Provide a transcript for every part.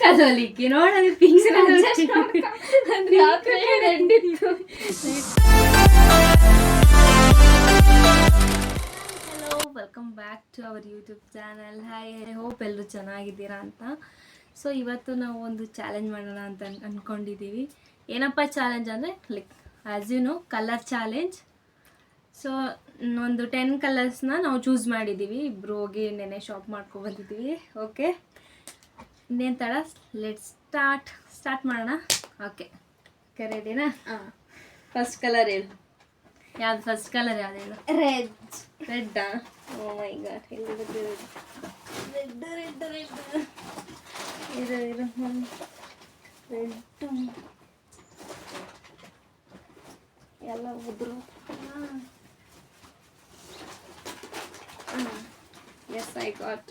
ಅದಲಿಕ್ಕೆ ನೋಡೋದು pink hello, welcome back to our YouTube channel. Hi, I hope ಎಲ್ಲರೂ ಚೆನ್ನಾಗಿದ್ದೀರಾ ಅಂತ. ಸೊ ಇವತ್ತು ನಾವು ಒಂದು ಚಾಲೆಂಜ್ ಮಾಡೋಣ ಅಂತ ಅಂದ್ಕೊಂಡಿದ್ದೀವಿ. ಏನಪ್ಪ ಚಾಲೆಂಜ್ ಅಂದರೆ like as you know colour challenge. So ಒಂದು 10 ಕಲರ್ಸ್ನ ನಾವು ಚೂಸ್ ಮಾಡಿದ್ದೀವಿ. ಇಬ್ಬರು ಹೋಗಿ ನೆನೆ ಶಾಪ್ ಮಾಡ್ಕೊಂಡು ಬಂದಿದ್ದೀವಿ. ಓಕೆ, ಇನ್ನೇನು ತಡ, ಲೆಟ್ಸ್ ಸ್ಟಾರ್ಟ್ ಮಾಡೋಣ. ಓಕೆ ರೆಡಿನಾ? ಫಸ್ಟ್ ಕಲರ್ ಹೇಳು. ಯಾವ್ದು ಫಸ್ಟ್ ಕಲರ್ ಯಾವ್ದು ಹೇಳು? ರೆಡ್ಡಾ? ಓ ಮೈ ಗಾಡ್, ಎಲ್ಲಿರುತ್ತೆ ರೆಡ್? ಇದು ರೆಡ್ಡು ಎಲ್ಲ ಉದ್ರು. Yes, I got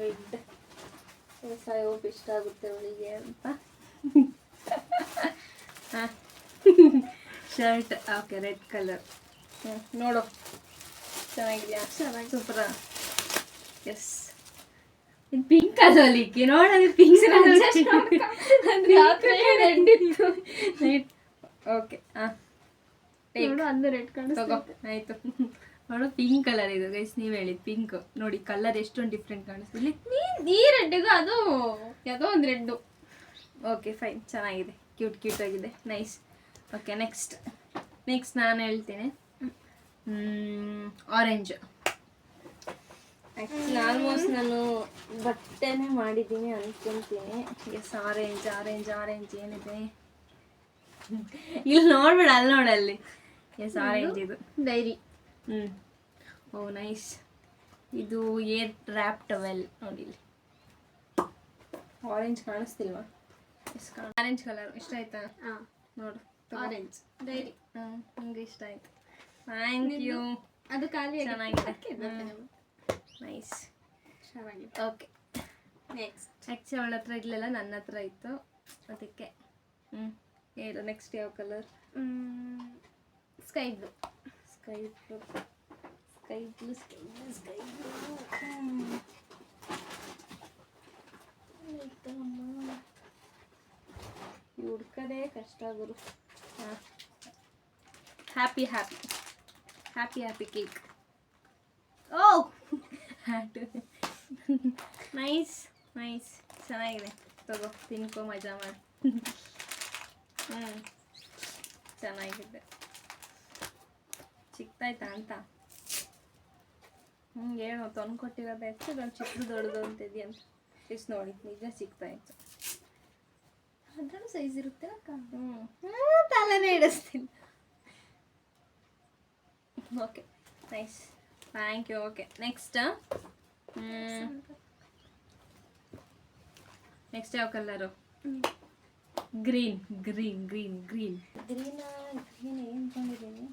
red. Yes, I hope ಇಷ್ಟ ಆಗುತ್ತೆ ಅವಳಿಗೆ ಅಂತ. Shirt okay, red colour. ನೋಡು, ಚೆನ್ನಾಗಿದೆಯಾ? ಚೆನ್ನಾಗಿ, ಸೂಪರಾ. ಎಸ್, ಇದು ಪಿಂಕ್ ಅದಲಿಕ್ಕೆ ನೋಡೋದು ಪಿಂಕ್. ಓಕೆ, ಅಂದು ರೆಡ್ ತಗೋ, ಆಯಿತು. ನೋಡು, ಪಿಂಕ್ ಕಲರ್ ಇದು ಗೈಸ್. ನೀವು ಹೇಳಿದ್ದು ಪಿಂಕ್. ನೋಡಿ ಕಲರ್ ಎಷ್ಟೊಂದು ಡಿಫ್ರೆಂಟ್ ಕಾಣಿಸ್ತಿಲ್ಲ. ಈ ರೆಡ್ಡಿಗೂ ಅದು ಯಾವುದೋ ಒಂದು ರೆಡ್ಡು. ಓಕೆ ಫೈನ್, ಚೆನ್ನಾಗಿದೆ, ಕ್ಯೂಟ್ ಆಗಿದೆ, ನೈಸ್. ಓಕೆ, ನೆಕ್ಸ್ಟ್ ನಾನು ಹೇಳ್ತೀನಿ. ಆರೆಂಜ್. ಆ್ಯಕ್ಚುಲಿ ಆಲ್ಮೋಸ್ಟ್ ನಾನು ಬಟ್ಟೆನೇ ಮಾಡಿದ್ದೀನಿ ಅನ್ಕೊಂತೀನಿ. ಎಸ್, ಆರೆಂಜ್ ಏನಿದೆ ಇಲ್ಲಿ ನೋಡ್ಬೇಡ, ಅಲ್ಲಿ ನೋಡಲ್ಲಿ. ಎಸ್, ಆರೆಂಜ್ ಇದು ಡೈರಿ. ಓ ನೈಸ್. ಇದು ಏರ್ ರ್ಯಾಪ್ ಟವೆಲ್ ನೋಡಿ ಇಲ್ಲಿ. ಆರೆಂಜ್ ಕಾಣಿಸ್ತಿಲ್ವಾ? ಎಸ್, ಆರೆಂಜ್ ಕಲರ್ ಇಷ್ಟ ಆಯ್ತಾ? ನೋಡು, ಆರೆಂಜ್ ಡೈರಿ. ನನಗೆ ಇಷ್ಟ ಆಯ್ತು, ಥ್ಯಾಂಕ್ ಯು. ಅದು ಖಾಲಿ ಚೆನ್ನಾಗಿದೆ, ನೈಸ್, ಚೆನ್ನಾಗಿದೆ. Okay, next. ಆ್ಯಕ್ಚುಲಿ ಅವಳ ಹತ್ರ ಇರಲಿಲ್ಲ, ನನ್ನ ಹತ್ರ ಇತ್ತು, ಅದಕ್ಕೆ. ಹೇಳು, ನೆಕ್ಸ್ಟ್ ಯಾವ ಕಲರ್? Sky blue. ಹುಡ್ಕದೇ ಕಷ್ಟ ಗುರು. Happy cake. Oh hat. Nice, ಚೆನ್ನಾಗಿದೆ, ತಗೋ, ತಿನ್ಕೋ, ಮಜಾ ಮಾಡಿ. ಚೆನ್ನಾಗಿದೆ, ಸಿಕ್ತಾಯ್ತಾ ಅಂತ. ಹೇಳು, ತಂದು ಕೊಟ್ಟಿರೋದು ಹೆಚ್ಚು, ನಾನು ಚಿಕ್ಕದು ದೊಡ್ಡದು ಅಂತಿದ್ದಿ ಅಂತ. ಇಷ್ಟು ನೋಡಿ, ನಿಜ ಸಿಕ್ತಾಯಿತ್ತು. ಅದ್ರಲ್ಲೂ ಸೈಜ್ ಇರುತ್ತೆ ಅಕ್ಕ. ತಲೆನೇ ಇಡಿಸ್ತೀನಿ. Okay, nice, thank you. Okay, next ಯಾವ ಕಲರು? ಗ್ರೀನ್ ಏನು ತಂದಿದ್ದೀನಿ?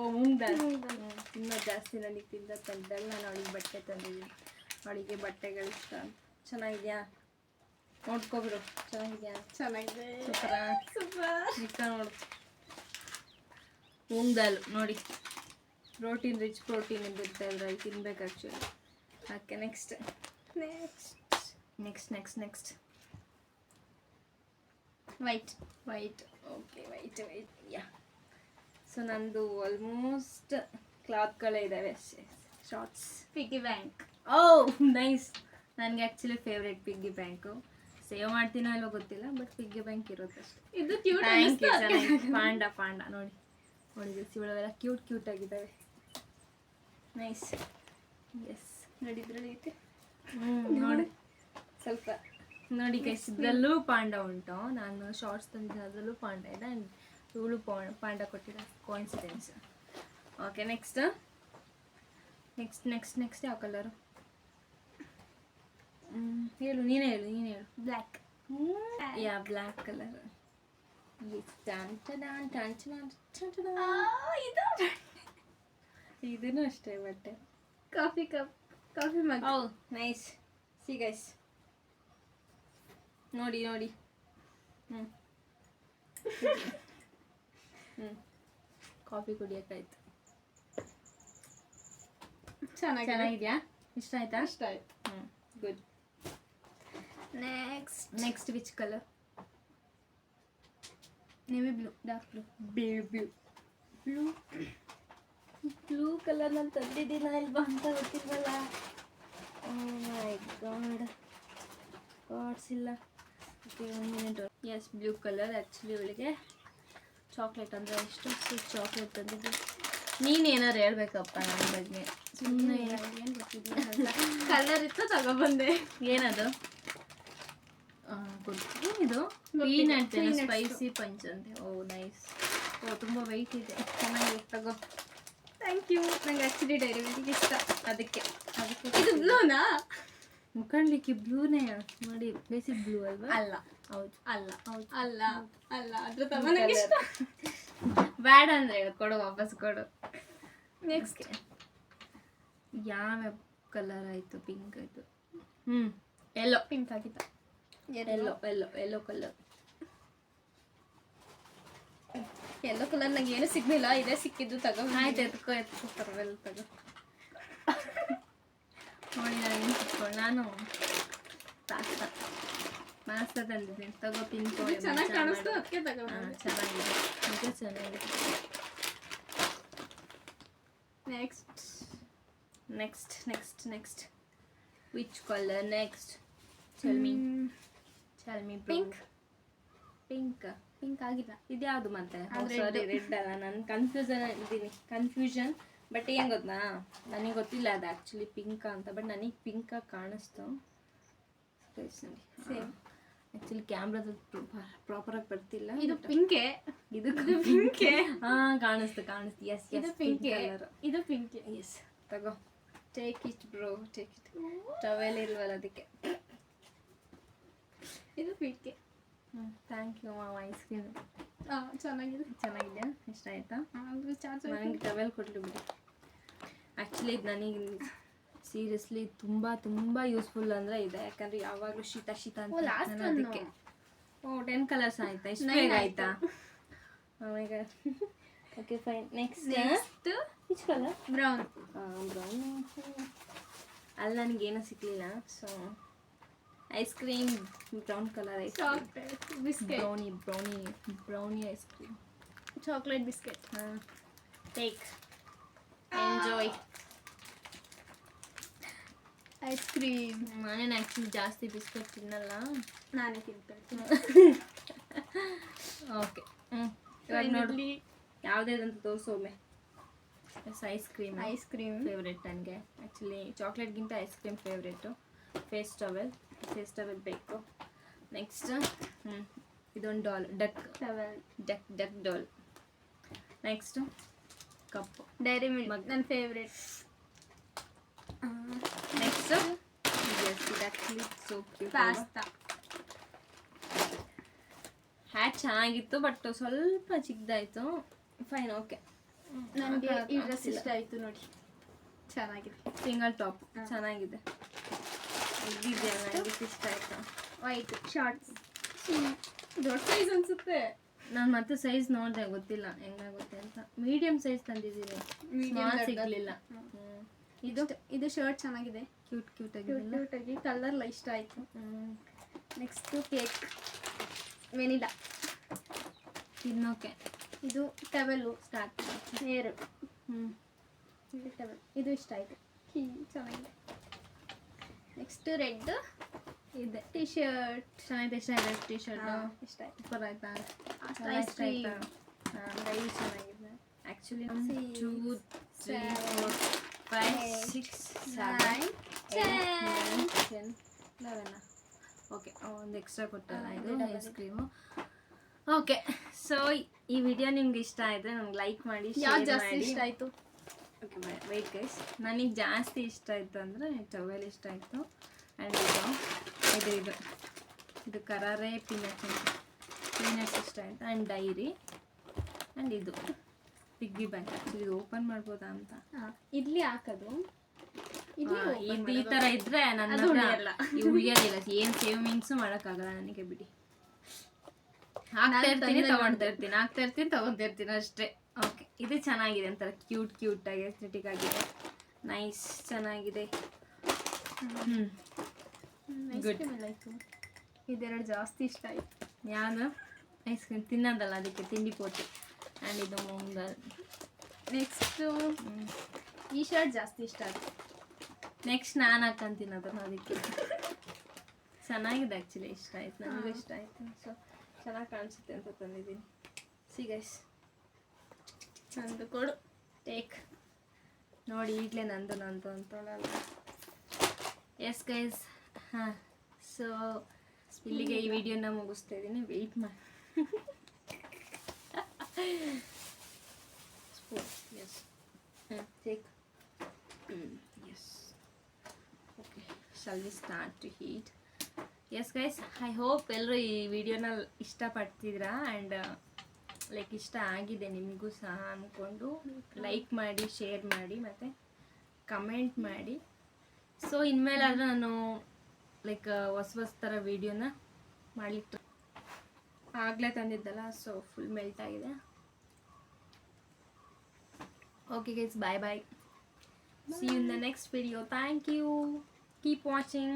ಓ ಮುಂದಾಲ್. ಇನ್ನೂ ಜಾಸ್ತಿ ನನಗೆ ತಂದಲ್ಲಿ ನಾನು ಅವಳಿಗೆ ಬಟ್ಟೆ ತಂದಿದ್ದೀನಿ. ಅವಳಿಗೆ ಬಟ್ಟೆಗಳಿಷ್ಟ. ಚೆನ್ನಾಗಿದೆಯಾ? ನೋಡ್ಕೊಬಿಡು, ಚೆನ್ನಾಗಿದೆಯಾ? ಚೆನ್ನಾಗಿದೆ, ಸೂಪರ್. ನೋಡು, ಮುಂದಾಲ್ ನೋಡಿ, ರಿಚ್ ಪ್ರೋಟೀನ್ ಇರುತ್ತೆ ಅದ್ರಲ್ಲಿ, ತಿನ್ಬೇಕು actually. Okay, next white. Okay, white yeah. So ನಂದು ಆಲ್ಮೋಸ್ಟ್ ಕ್ಲಾತ್ಗಳೇ ಇದ್ದಾವೆ, shorts. Piggy bank. Oh nice, ನನಗೆ actually favourite piggy bank. Save ಮಾಡ್ತೀನೋ ಇಲ್ಲೋ ಗೊತ್ತಿಲ್ಲ, ಬಟ್ ಪಿಗ್ಗಿ ಬ್ಯಾಂಕ್ ಇರುತ್ತೆ ಅಷ್ಟೇ. ಇದು ಕ್ಯೂಟ್. ಪಾಂಡ ನೋಡಿ ಇವಳೆಲ್ಲ ಕ್ಯೂಟ್ ಆಗಿದ್ದಾವೆ. ನೈಸ್. ಎಸ್, ನೋಡಿದ್ರಲ್ಲಿ ಐತೆ. ನೋಡಿ, ಸ್ವಲ್ಪ ನೋಡಿ ಗೈಸ್, ಇದರಲ್ಲೂ ಪಾಂಡ ಉಂಟು. ನಾನು ಶಾರ್ಟ್ಸ್ ತಂದಿದ್ದೆ, ಅದರಲ್ಲೂ ಪಾಂಡ ಇದೆ. ಆ್ಯಂಡ್ ಇವಳು ಪಾಂಡ ಕೊಟ್ಟಿರೋ ಕೋಇನ್ಸಿಡೆನ್ಸ್. ಓಕೆ, ನೆಕ್ಸ್ಟ್ ಯಾವ ಕಲರು? ನೀನೇ ಹೇಳು. ಬ್ಲ್ಯಾಕ್. Ya, black colour. ಇದೂ ಅಷ್ಟೇ ಬಟ್ಟೆ. Coffee mug. Oh nice. See guys, ನೋಡಿ ಕಾಫಿ ಕುಡಿಯೋಕ್ಕಾಯ್ತು. ಚೆನ್ನಾಗಿದ್ಯಾ? ಇಷ್ಟ ಆಯ್ತಾ? ಇಷ್ಟ ಆಯ್ತು. Good. Next which colour? Navy blue, dark blue. Blue colour ನಾನು ತಂದಿದ್ದೀನ ಇಲ್ವಾ ಅಂತ ಗೊತ್ತಿಲ್ವಲ್ಲ. ಮೈ ಗಾಡ್ಸ್ ಇಲ್ಲ. Okay, 1 minute. Yes, blue colour. Actually ಇವಳಿಗೆ ಚಾಕ್ಲೇಟ್ ಅಂದರೆ ಇಷ್ಟು, ಸ್ವೀಟ್ ಚಾಕ್ಲೇಟ್ ತಂದಿದ್ದೆ. ನೀನೇನಾರು ಹೇಳ್ಬೇಕಪ್ಪ ನನ್ನ ಬಗ್ಗೆ. ಸುಮ್ಮನೆ ಏನು ಗೊತ್ತಿಲ್ಲ, ಕಲರ್ ಇತ್ತು ತಗೊಬಂದೆ. ಏನದು? ಏನಿದು? ಪೀನಟ್ ಸ್ಪೈಸಿ ಪಂಚ್ ಅಂತೆ. ಓ ನೈಸ್. ಓ ತುಂಬ ವೆಯ್ಟ್ ಇದೆ. ಚೆನ್ನಾಗಿದೆ, ತಗೋ. Thank you. ನಂಗೆ ಆ್ಯಕ್ಚುಲಿ ಡೈರಿ ಮಿಲ್ಕ್ ಇಷ್ಟ, ಅದಕ್ಕೆ. ಇದು ಬ್ಲೂನಾ? ಮುಖಂಡ್ಲಿಕ್ಕೆ ಬ್ಲೂನೇ ನೋಡಿ, ಬೇಸಿಕ್ ಬ್ಲೂ ಅಲ್ವಾ? ಅಲ್ಲ. ಹೌದು. ಅಲ್ಲ ಅದ್ರ ತಗೋ, ನಂಗೆ ಇಷ್ಟ. ಬ್ಯಾಡ ಅಂದ್ರೆ ಹೇಳು, ಕೊಡು, ವಾಪಸ್ ಕೊಡು. ನೆಕ್ಸ್ಟ್ ಯಾವ ಕಲರ್ ಆಯಿತು? ಪಿಂಕ್ ಆಯಿತು. ಎಲ್ಲೋ. ಪಿಂಕ್ ಆಗಿತ್ತ. Yellow colour. ಎಲ್ಲೋ ಕಲರ್ ನಂಗೆ ಏನು ಸಿಗ್ಲಿಲ್ಲ, ಇದೇ ಸಿಕ್ಕಿದ್ದು. ತಗೋ. ಆಯ್ತು, ಎತ್ಕೋ ಪರವಾಗಿಲ್ಲ, ತಗೋ. ನೋಡಿ ನಾನು ಪಾಸ್ತಾ ತಂದಿದ್ದೀನಿ, ತಗೋ. ಪಿಂಕ್ ಚೆನ್ನಾಗಿ ಕಾಣಿಸ್ತು, ಅದಕ್ಕೆ ತಗೋ. ಚೆನ್ನಾಗಿದೆ, ನಿಜ ಚೆನ್ನಾಗಿದೆ. Next which colour next? Tell me. Pink ಆಗಿಲ್ಲ. ಇದ್ಯಾವುದು ಮತ್ತೆ? ಸಾರಿ, ರೆಡ್ ಅಲ್ಲ. ನಾನು ಕನ್ಫ್ಯೂಷನ್. ಬಟ್ ಏನು ಗೊತ್ತಾ, ನನಗೆ ಗೊತ್ತಿಲ್ಲ ಅದು ಆ್ಯಕ್ಚುಲಿ ಪಿಂಕ್ ಅಂತ. ಬಟ್ ನನಗೆ ಪಿಂಕಾಗಿ ಕಾಣಿಸ್ತು. ಸೇಮ್. ಆ್ಯಕ್ಚುಲಿ ಕ್ಯಾಮ್ರಾದಲ್ಲಿ ಪ್ರಾಪರಾಗಿ ಬರ್ತಿಲ್ಲ. ಇದು ಪಿಂಕೆ. ಇದು ಪಿಂಕೆ. ಕಾಣಿಸ್ತು. ಎಸ್, ಇದು ಪಿಂಕೆ. ಇದು ಪಿಂಕೆ. ಎಸ್, ತಗೋ. Take it bro, take it. Towel ಇಲ್ವಲ್ಲ ಅದಕ್ಕೆ. ಇದು ಪಿಂಕೆ. ಥ್ಯಾಂಕ್ ಯು ಮಾವ. ಐಸ್ ಕ್ರೀಮ್ ಚೆನ್ನಾಗಿದೆಯಾ? ಇಷ್ಟ ಆಯ್ತಾ? ನನಗೆ ಟವೆಲ್ ಕೊಟ್ಲು ಬಿಡಿ. ಆ್ಯಕ್ಚುಲಿ ಇದು ನನಗೆ ಸೀರಿಯಸ್ಲಿ ತುಂಬ ಯೂಸ್ಫುಲ್ ಅಂದರೆ ಇದೆ. ಯಾಕಂದರೆ ಯಾವಾಗಲೂ ಶೀತ ಅಂತ ಅದಕ್ಕೆ. 10 ಕಲರ್ಸ್ ಆಯ್ತಾ? ಇಷ್ಟು ಬೇಗ ಆಯ್ತಾ? Okay, fine. Next which colour? Brown. ಅಲ್ಲಿ ನನಗೇನೂ ಸಿಕ್ಕಲಿಲ್ಲ. So ice cream brown colour ice cream. Biscuit. Brownie ice cream. Chocolate biscuit. Take, enjoy. Ice cream. ನಾನೇನು ಆ್ಯಕ್ಚುಲಿ ಜಾಸ್ತಿ ಬಿಸ್ಕೆಟ್ ತಿನ್ನಲ್ಲ. ನಾನೇ ತಿಂತೀನಿ. ಓಕೆ. ಇವಾಗ ನೋಡಿ ಯಾವುದೇ ಅಂತ ತೋರಿಸೋಮೆ. ಐಸ್ ಕ್ರೀಮ್ ಫೇವ್ರೆಟ್ ನನಗೆ. ಆ್ಯಕ್ಚುಲಿ ಚಾಕ್ಲೇಟ್ಗಿಂತ ice cream favourite. Face towel ಬೇಕು. ನೆಕ್ಸ್ಟ್ ಇದೊಂದು ಡಾಲ್, ಡಕ್ ಡಾಲ್. ನೆಕ್ಸ್ಟು ಕಪ್ಪು, ಡೈರಿ ಮಿಲ್ಕ್ ನನ್ನ favourite. Next actually so cute. Pasta. Hat ಚೆನ್ನಾಗಿತ್ತು, ಬಟ್ ಸ್ವಲ್ಪ ಚಿಕ್ಕದಾಯಿತು. Fine, okay. ನನಗೆ ಈ ಡ್ರೆಸ್ ಇಷ್ಟ ಆಯಿತು ನೋಡಿ, ಚೆನ್ನಾಗಿದೆ. ಸಿಂಗಲ್ ಟಾಪ್ ಚೆನ್ನಾಗಿದೆ. ನನಗೆ ಇಷ್ಟ ಆಯಿತು. White shorts. ದೊಡ್ಡ ಸೈಜ್ ಅನ್ಸುತ್ತೆ. ನಾನು ಮತ್ತೆ ಸೈಜ್ ನೋಡಿದೆ, ಗೊತ್ತಿಲ್ಲ ಹೆಂಗಾಗುತ್ತೆ ಅಂತ. ಮೀಡಿಯಂ ಸೈಜ್ ತಂದಿದ್ದೀನಿ, ಸ್ಮಾಲ್ ಸಿಗಲಿಲ್ಲ. ಇದು ಶರ್ಟ್ ಚೆನ್ನಾಗಿದೆ, ಕ್ಯೂಟ್ ಆಗಿ ಕಲರ್ ಇಷ್ಟ ಆಯಿತು. ನೆಕ್ಸ್ಟು ಕೇಕ್ ವೆನಿಲಾ ತಿನ್ನೋಕೆ. ಇದು ಟವೆಲ್ಲು ಸ್ಟಾರ್ಟ್ ಹೇರು. ಇದು ಟವೆಲ್, ಇದು ಇಷ್ಟ ಆಯಿತು, ಚೆನ್ನಾಗಿದೆ. ನೆಕ್ಸ್ಟು ರೆಡ್ ಇದೆ ಟಿ ಶರ್ಟ್. ಚೆನ್ನಾಗಿದೆ. ಟಿ ಶರ್ಟ್ ಇಷ್ಟ ಆಯ್ತು. ಸೂಪರ್ ಆಯ್ತಾ? ಐಸ್ ಕ್ರೀಮ್ ಚೆನ್ನಾಗಿದೆ. ಆ್ಯಕ್ಚುಲಿ 2 3 4 5 6 7 8 9 10 11. ಓಕೆ, ಒಂದು ಎಕ್ಸ್ಟ್ರಾ ಕೊಟ್ಟಲ್ಲ ಇದು ಐಸ್ ಕ್ರೀಮು. ಓಕೆ, ಸೊ ಈ ವಿಡಿಯೋ ನಿಮ್ಗೆ ಇಷ್ಟ ಆದರೆ ನನಗೆ ಲೈಕ್ ಮಾಡಿ, ಶೇರ್ ಮಾಡಿ. ಇಷ್ಟ ಆಯಿತು. Okay, wait guys. ನನಗೆ ಜಾಸ್ತಿ ಇಷ್ಟ ಆಯಿತು ಅಂದರೆ ಟವೆಲ್ ಇಷ್ಟ ಆಯಿತು. ಆ್ಯಂಡ್ ಇದು ಕರಾರೆ ಪೀನಟ್ಸ್ ಇಷ್ಟ ಆಯಿತು. And dairy. ಆ್ಯಂಡ್ ಇದು ಪಿಗ್ಗಿ ಬ್ಯಾಂಕ್. ಆ್ಯಕ್ಚುಲಿ ಇದು ಓಪನ್ ಮಾಡ್ಬೋದಾ ಅಂತ. ಇಡ್ಲಿ ಹಾಕೋದು ಇದು ಈ ಥರ ಇದ್ದರೆ ನನ್ನ ಉಳಿಯೋದಿಲ್ಲ. ಏನು ಸೇವಿಂಗ್ಸು ಮಾಡೋಕ್ಕಾಗಲ್ಲ ನನಗೆ, ಬಿಡಿ. ಹಾಕ್ತಾ ಇರ್ತೀನಿ ತೊಗೊತಿರ್ತೀನಿ ಅಷ್ಟೇ. ಓಕೆ, ಇದು ಚೆನ್ನಾಗಿದೆ, ಒಂಥರ ಕ್ಯೂಟಾಗಿ ಎಸ್ಥೆಟಿಕ್ ಆಗಿದೆ. ನೈಸ್, ಚೆನ್ನಾಗಿದೆ. Ice Good. ಕ್ರೀಮ್ ಎಲ್ಲ ಆಯಿತು. ಇದೆರಡು ಜಾಸ್ತಿ ಇಷ್ಟ ಆಯಿತು. ಯಾವುದು? ಐಸ್ ಕ್ರೀಮ್ ತಿನ್ನೋದಲ್ಲ, ಅದಕ್ಕೆ ತಿಂಡಿ ಪೋತಿ. ಆ್ಯಂಡ್ ಇದು ಮುಂಗಲ್. ನೆಕ್ಸ್ಟು ಈ ಶರ್ಟ್ ಜಾಸ್ತಿ ಇಷ್ಟ ಆಯಿತು. ನೆಕ್ಸ್ಟ್ ನಾನು ಹಾಕೊಂತೀನಿ ಅದನ್ನು, ಅದಕ್ಕೆ ಚೆನ್ನಾಗಿದೆ. ಆ್ಯಕ್ಚುಲಿ ಇಷ್ಟ ಆಯ್ತು, ನನಗೂ ಇಷ್ಟ ಆಯಿತು. ಸೊ ಚೆನ್ನಾಗಿ ಕಾಣಿಸುತ್ತೆ ಅಂತ ತಂದಿದ್ದೀನಿ. ಸಿ ಗೈಸ್, ನಂದು ಕೊಡು. ಟೇಕ್ ನೋಡಿ, ಈಗಲೇ ನಂದು ಅಂತೊಳಲ್ಲ. ಎಸ್ ಗೈಸ್, ಹಾಂ. ಸೊ ಇಲ್ಲಿಗೆ ಈ ವಿಡಿಯೋನ ಮುಗಿಸ್ತಾ ಇದ್ದೀನಿ. ವೆಯ್ಟ್ ಮಾಡಿ. Spoon, yes. Take. Yes. Okay, shall we start to heat? Yes guys, I hope ಎಲ್ಲರೂ ಈ ವಿಡಿಯೋನ ಇಷ್ಟಪಡ್ತಿದ್ದೀರಾ. ಆ್ಯಂಡ್ ಲೈಕ್ ಇಷ್ಟ ಆಗಿದೆ ನಿಮಗೂ ಸಹ ಅಂದ್ಕೊಂಡು ಲೈಕ್ ಮಾಡಿ, ಶೇರ್ ಮಾಡಿ, ಮತ್ತು ಕಮೆಂಟ್ ಮಾಡಿ. ಸೊ ಇನ್ಮೇಲಾದರೂ ನಾನು ಲೈಕ್ ಹೊಸ ಥರ ವೀಡಿಯೋನ ಮಾಡಲಿಕ್ಕೆ ಆಗಲೇ ತಂದಿದ್ದಲ್ಲ, ಸೊ ಫುಲ್ ಮೆಲ್ಟ್ ಆಗಿದೆ. Okay guys, bye bye. See you in the next video. Thank you. Keep watching.